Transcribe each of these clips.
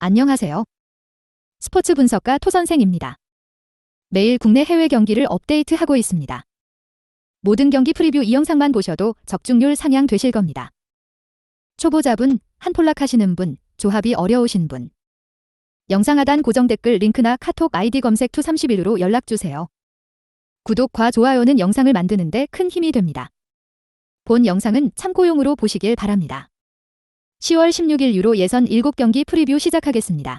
안녕하세요. 스포츠 분석가 토선생입니다. 매일 국내 해외 경기를 업데이트하고 있습니다. 모든 경기 프리뷰 이 영상만 보셔도 적중률 상향 되실 겁니다. 초보자분, 한폴락 하시는 분, 조합이 어려우신 분. 영상 하단 고정 댓글 링크나 카톡 아이디 검색 투31로 연락주세요. 구독과 좋아요는 영상을 만드는데 큰 힘이 됩니다. 본 영상은 참고용으로 보시길 바랍니다. 10월 16일 유로 예선 7경기 프리뷰 시작하겠습니다.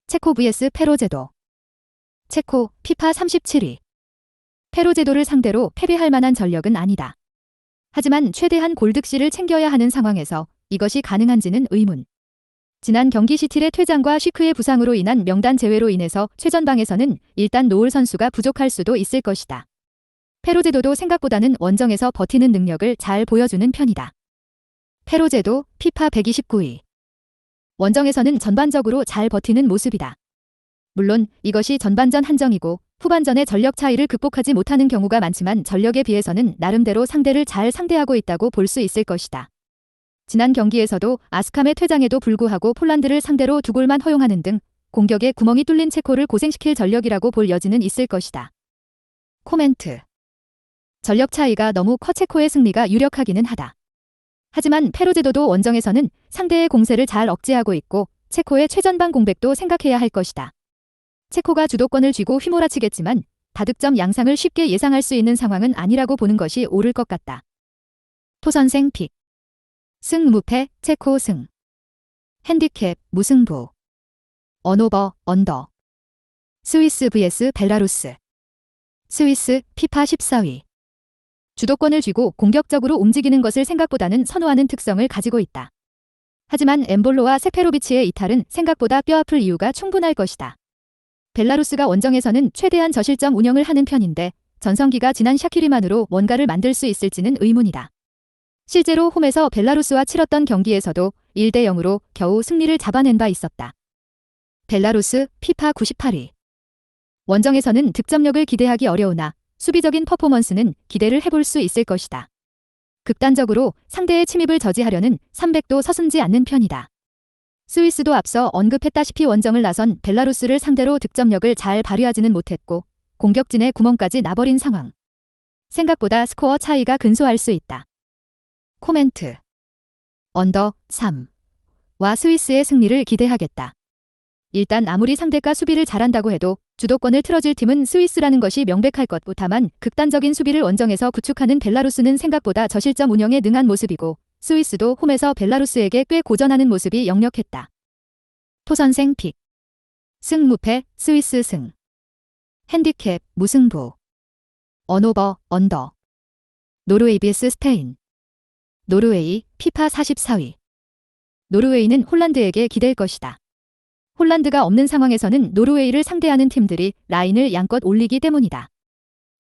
체코 vs 페로제도. 체코, 피파 37위. 페로제도를 상대로 패배할 만한 전력은 아니다. 하지만 최대한 골득실을 챙겨야 하는 상황에서 이것이 가능한지는 의문. 지난 경기 시틸의 퇴장과 쉬크의 부상으로 인한 명단 제외로 인해서 최전방에서는 일단 노을 선수가 부족할 수도 있을 것이다. 페로제도도 생각보다는 원정에서 버티는 능력을 잘 보여주는 편이다. 페로제도, 피파 129위. 원정에서는 전반적으로 잘 버티는 모습이다. 물론 이것이 전반전 한정이고 후반전의 전력 차이를 극복하지 못하는 경우가 많지만 전력에 비해서는 나름대로 상대를 잘 상대하고 있다고 볼 수 있을 것이다. 지난 경기에서도 아스캄의 퇴장에도 불구하고 폴란드를 상대로 2골만 허용하는 등 공격에 구멍이 뚫린 체코를 고생시킬 전력이라고 볼 여지는 있을 것이다. 코멘트. 전력 차이가 너무 커 체코의 승리가 유력하기는 하다. 하지만 페로제도도 원정에서는 상대의 공세를 잘 억제하고 있고 체코의 최전방 공백도 생각해야 할 것이다. 체코가 주도권을 쥐고 휘몰아치겠지만 다득점 양상을 쉽게 예상할 수 있는 상황은 아니라고 보는 것이 옳을 것 같다. 토선생 픽. 승 무패, 체코 승. 핸디캡, 무승부. 언오버, 언더. 스위스 vs 벨라루스. 스위스, 피파 14위. 주도권을 쥐고 공격적으로 움직이는 것을 생각보다는 선호하는 특성을 가지고 있다. 하지만 엠볼로와 세페로비치의 이탈은 생각보다 뼈아플 이유가 충분할 것이다. 벨라루스가 원정에서는 최대한 저실점 운영을 하는 편인데 전성기가 지난 샤키리만으로 뭔가를 만들 수 있을지는 의문이다. 실제로 홈에서 벨라루스와 치렀던 경기에서도 1대 0으로 겨우 승리를 잡아낸 바 있었다. 벨라루스, 피파 98위. 원정에서는 득점력을 기대하기 어려우나 수비적인 퍼포먼스는 기대를 해볼 수 있을 것이다. 극단적으로 상대의 침입을 저지하려는 300도 서슴지 않는 편이다. 스위스도 앞서 언급했다시피 원정을 나선 벨라루스를 상대로 득점력을 잘 발휘하지는 못했고 공격진의 구멍까지 나버린 상황. 생각보다 스코어 차이가 근소할 수 있다. 코멘트. 언더 3와 스위스의 승리를 기대하겠다. 일단 아무리 상대가 수비를 잘한다고 해도 주도권을 틀어줄 팀은 스위스라는 것이 명백할 것. 다만 극단적인 수비를 원정에서 구축하는 벨라루스는 생각보다 저실점 운영에 능한 모습이고 스위스도 홈에서 벨라루스에게 꽤 고전하는 모습이 역력했다. 토선생 픽. 승 무패, 스위스 승. 핸디캡, 무승부. 언오버, 언더. 노르웨이 vs 스페인. 노르웨이, 피파 44위. 노르웨이는 홀란드에게 기댈 것이다. 홀란드가 없는 상황에서는 노르웨이를 상대하는 팀들이 라인을 양껏 올리기 때문이다.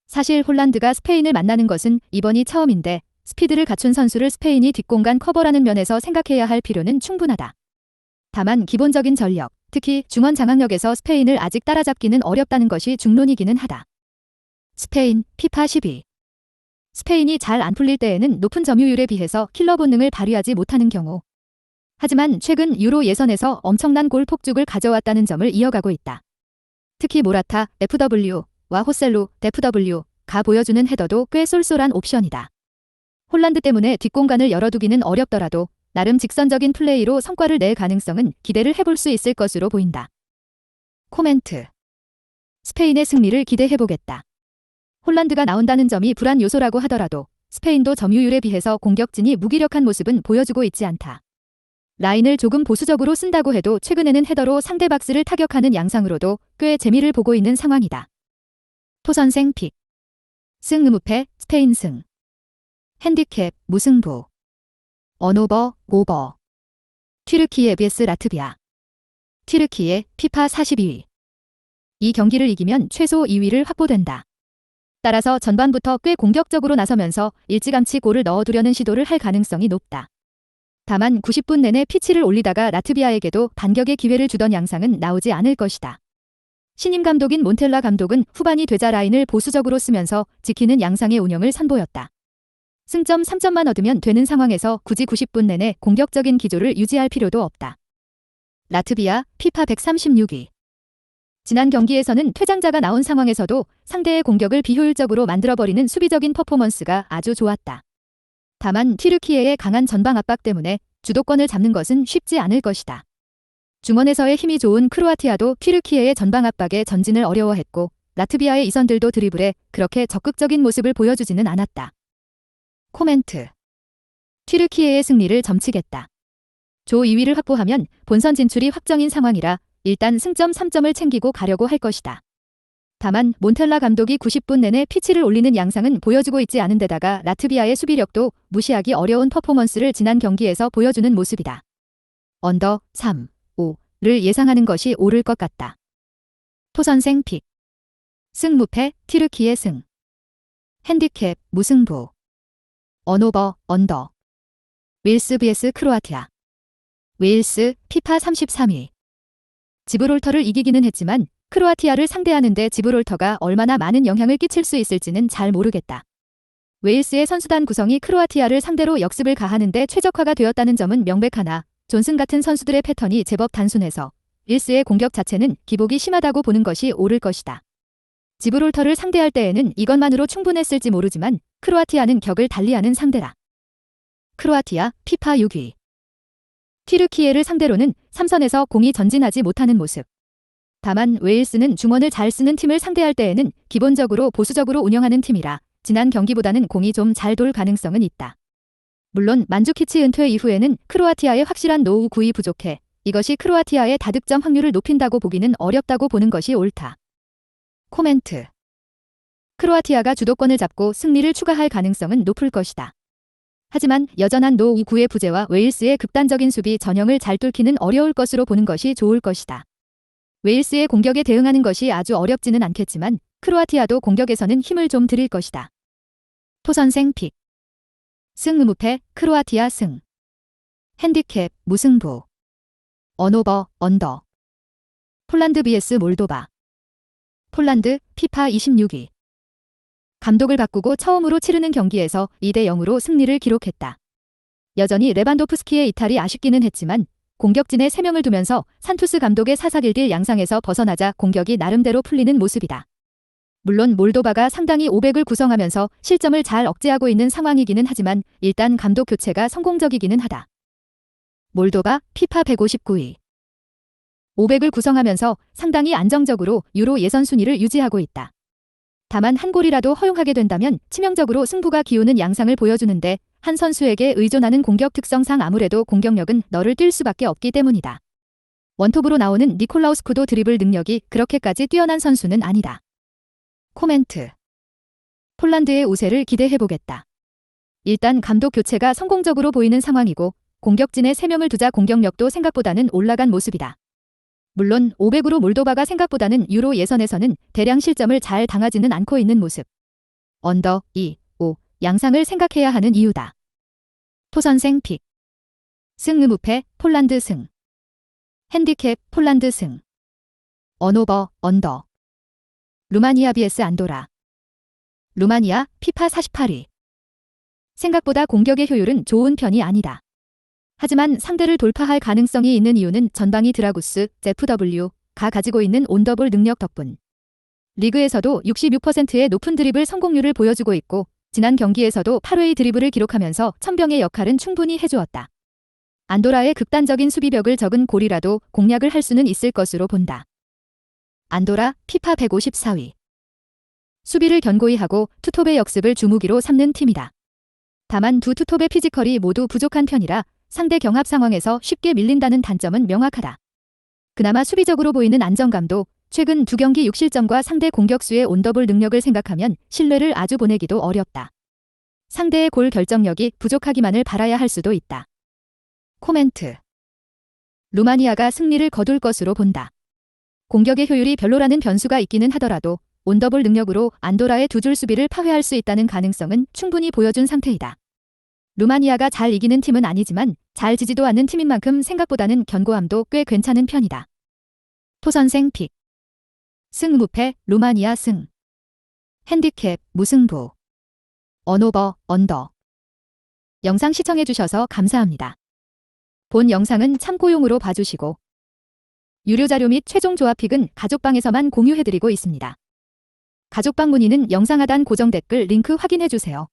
사실 홀란드가 스페인을 만나는 것은 이번이 처음인데 스피드를 갖춘 선수를 스페인이 뒷공간 커버라는 면에서 생각해야 할 필요는 충분하다. 다만 기본적인 전력, 특히 중원 장악력에서 스페인을 아직 따라잡기는 어렵다는 것이 중론이기는 하다. 스페인, 피파 10위. 스페인이 잘 안 풀릴 때에는 높은 점유율에 비해서 킬러 본능을 발휘하지 못하는 경우. 하지만 최근 유로 예선에서 엄청난 골 폭죽을 가져왔다는 점을 이어가고 있다. 특히 모라타, FW와 호셀루, FW가 보여주는 헤더도 꽤 쏠쏠한 옵션이다. 홀란드 때문에 뒷공간을 열어두기는 어렵더라도 나름 직선적인 플레이로 성과를 낼 가능성은 기대를 해볼 수 있을 것으로 보인다. 코멘트. 스페인의 승리를 기대해보겠다. 홀란드가 나온다는 점이 불안 요소라고 하더라도 스페인도 점유율에 비해서 공격진이 무기력한 모습은 보여주고 있지 않다. 라인을 조금 보수적으로 쓴다고 해도 최근에는 헤더로 상대 박스를 타격하는 양상으로도 꽤 재미를 보고 있는 상황이다. 토선생 픽. 승 무패, 스페인 승. 핸디캡, 무승부. 언오버, 오버. 튀르키예 vs 라트비아. 튀르키예, 피파 42위. 이 경기를 이기면 최소 2위를 확보된다. 따라서 전반부터 꽤 공격적으로 나서면서 일찌감치 골을 넣어두려는 시도를 할 가능성이 높다. 다만 90분 내내 피치를 올리다가 라트비아에게도 반격의 기회를 주던 양상은 나오지 않을 것이다. 신임 감독인 몬텔라 감독은 후반이 되자 라인을 보수적으로 쓰면서 지키는 양상의 운영을 선보였다. 승점 3점만 얻으면 되는 상황에서 굳이 90분 내내 공격적인 기조를 유지할 필요도 없다. 라트비아 피파 136위. 지난 경기에서는 퇴장자가 나온 상황에서도 상대의 공격을 비효율적으로 만들어버리는 수비적인 퍼포먼스가 아주 좋았다. 다만 튀르키예의 강한 전방 압박 때문에 주도권을 잡는 것은 쉽지 않을 것이다. 중원에서의 힘이 좋은 크로아티아도 튀르키예의 전방 압박에 전진을 어려워했고 라트비아의 이선들도 드리블에 그렇게 적극적인 모습을 보여주지는 않았다. 코멘트. 튀르키예의 승리를 점치겠다. 조 2위를 확보하면 본선 진출이 확정인 상황이라 일단 승점 3점을 챙기고 가려고 할 것이다. 다만 몬텔라 감독이 90분 내내 피치를 올리는 양상은 보여주고 있지 않은 데다가 라트비아의 수비력도 무시하기 어려운 퍼포먼스를 지난 경기에서 보여주는 모습이다. 언더 3, 5를 예상하는 것이 옳을 것 같다. 토선생 픽. 승무패 튀르키예 승. 핸디캡 무승부. 언오버 언더. 웨일스 vs 크로아티아. 웨일스 피파 33위. 지브롤터를 이기기는 했지만 크로아티아를 상대하는데 지브롤터가 얼마나 많은 영향을 끼칠 수 있을지는 잘 모르겠다. 웨일스의 선수단 구성이 크로아티아를 상대로 역습을 가하는데 최적화가 되었다는 점은 명백하나 존슨 같은 선수들의 패턴이 제법 단순해서 웨일스의 공격 자체는 기복이 심하다고 보는 것이 옳을 것이다. 지브롤터를 상대할 때에는 이것만으로 충분했을지 모르지만 크로아티아는 격을 달리하는 상대다. 크로아티아 피파 6위. 튀르키예를 상대로는 3선에서 공이 전진하지 못하는 모습. 다만 웨일스는 중원을 잘 쓰는 팀을 상대할 때에는 기본적으로 보수적으로 운영하는 팀이라 지난 경기보다는 공이 좀 잘 돌 가능성은 있다. 물론 만주키치 은퇴 이후에는 크로아티아의 확실한 노후 구이 부족해 이것이 크로아티아의 다득점 확률을 높인다고 보기는 어렵다고 보는 것이 옳다. 코멘트. 크로아티아가 주도권을 잡고 승리를 추가할 가능성은 높을 것이다. 하지만 여전한 노후 구의 부재와 웨일스의 극단적인 수비 전형을 잘 뚫기는 어려울 것으로 보는 것이 좋을 것이다. 웨일스의 공격에 대응하는 것이 아주 어렵지는 않겠지만 크로아티아도 공격에서는 힘을 좀 들일 것이다. 토선생 픽. 승무패 크로아티아 승. 핸디캡 무승부. 언오버 언더. 폴란드 vs 몰도바. 폴란드 피파 26위. 감독을 바꾸고 처음으로 치르는 경기에서 2대 0으로 승리를 기록했다. 여전히 레반도프스키의 이탈이 아쉽기는 했지만 공격진에 3명을 두면서 산투스 감독의 사사길길 양상에서 벗어나자 공격이 나름대로 풀리는 모습이다. 물론 몰도바가 상당히 500을 구성하면서 실점을 잘 억제하고 있는 상황이기는 하지만 일단 감독 교체가 성공적이기는 하다. 몰도바 피파 159위. 500을 구성하면서 상당히 안정적으로 유로 예선 순위를 유지하고 있다. 다만 한 골이라도 허용하게 된다면 치명적으로 승부가 기우는 양상을 보여주는데 한 선수에게 의존하는 공격 특성상 아무래도 공격력은 너를 뛸 수밖에 없기 때문이다. 원톱으로 나오는 니콜라우스쿠도 드리블 능력이 그렇게까지 뛰어난 선수는 아니다. 코멘트. 폴란드의 우세를 기대해보겠다. 일단 감독 교체가 성공적으로 보이는 상황이고 공격진에 3명을 두자 공격력도 생각보다는 올라간 모습이다. 물론 500으로 몰도바가 생각보다는 유로 예선에서는 대량 실점을 잘 당하지는 않고 있는 모습. 언더 2, 5 양상을 생각해야 하는 이유다. 토선생 픽. 승무패 폴란드 승. 핸디캡 폴란드 승. 언오버 언더. 루마니아 vs 안도라. 루마니아 피파 48위. 생각보다 공격의 효율은 좋은 편이 아니다. 하지만 상대를 돌파할 가능성이 있는 이유는 전방이 드라구스, ZW가 가지고 있는 온더볼 능력 덕분. 리그에서도 66%의 높은 드리블 성공률을 보여주고 있고 지난 경기에서도 8회의 드리블을 기록하면서 천병의 역할은 충분히 해주었다. 안도라의 극단적인 수비벽을 적은 골이라도 공략을 할 수는 있을 것으로 본다. 안도라 피파 154위. 수비를 견고히 하고 투톱의 역습을 주무기로 삼는 팀이다. 다만 두 투톱의 피지컬이 모두 부족한 편이라 상대 경합 상황에서 쉽게 밀린다는 단점은 명확하다. 그나마 수비적으로 보이는 안정감도 최근 2경기 6실점과 상대 공격수의 온더볼 능력을 생각하면 신뢰를 아주 보내기도 어렵다. 상대의 골 결정력이 부족하기만을 바라야 할 수도 있다. 코멘트. 루마니아가 승리를 거둘 것으로 본다. 공격의 효율이 별로라는 변수가 있기는 하더라도 온더볼 능력으로 안도라의 두 줄 수비를 파괴할 수 있다는 가능성은 충분히 보여준 상태이다. 루마니아가 잘 이기는 팀은 아니지만 잘 지지도 않는 팀인 만큼 생각보다는 견고함도 꽤 괜찮은 편이다. 토선생 픽. 승무패 루마니아 승. 핸디캡 무승부. 언오버 언더. 영상 시청해주셔서 감사합니다. 본 영상은 참고용으로 봐주시고 유료 자료 및 최종 조합픽은 가족방에서만 공유해드리고 있습니다. 가족방 문의는 영상 하단 고정 댓글 링크 확인해주세요.